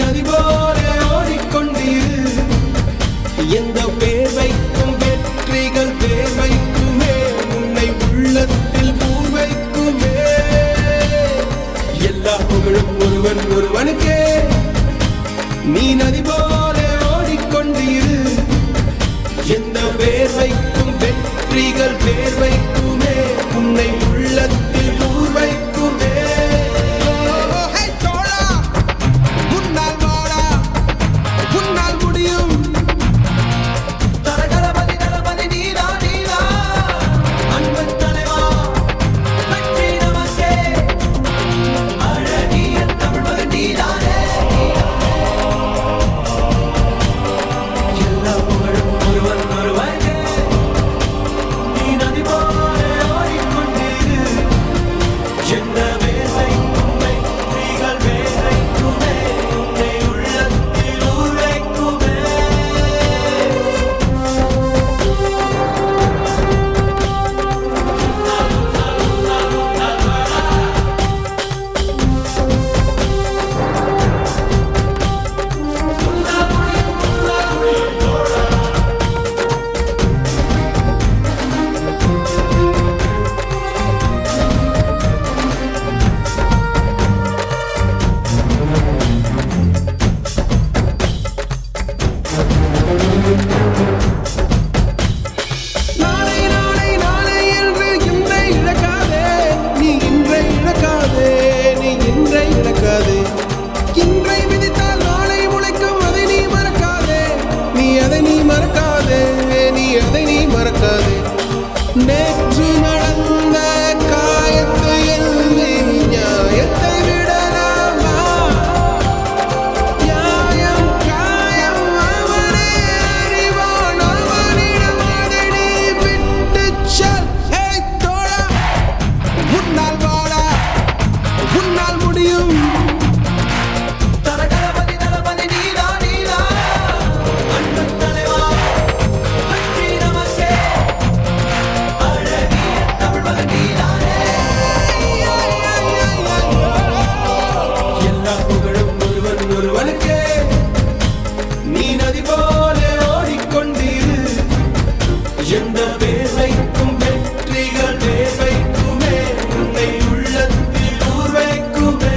நதி போல ஓடிக்கொண்டீர். எந்த வேர்வைக்கும் வெற்றிகள் வேர்வைக்குமே, உன்னை உள்ளத்தில் பூர்வைக்குமே. எல்லா புகழும் ஒருவன் ஒருவனுக்கே. நீ நதி போல ஓடிக்கொண்டீர். எந்த வேர்வைக்கும் வெற்றிகள் வேர்வைக்குமே, உன்னை உள்ளத்தில் பூர்வைக்குமே. நேற்று நடந்த காயத்தை எழுதி நியாயத்தை விடலாமா? நியாயம் காயம் அவனே அறிவான், அவனிடம் அதை நீ விட்டுச் செல். தோழா, உன்னால் வாழா, உன்னால் முடியும். நீ நதி போல ஓடிக்கொண்டீர். எந்த வேர்வைக்கும் வெற்றிகள் வேர்வைக்குமே, உன்னை உள்ளத்தில் ஊர்வைக்குமே.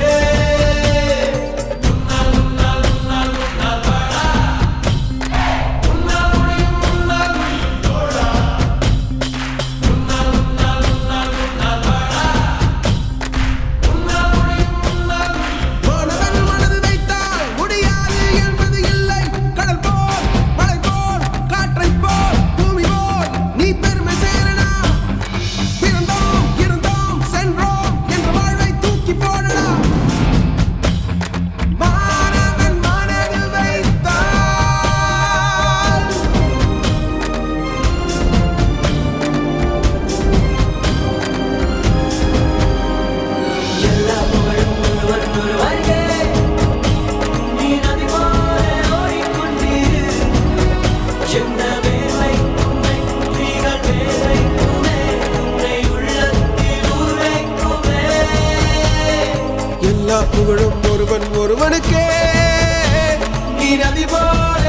எல்லா புகழும் ஒருவன் ஒருவனுக்கே. நீ நதி போல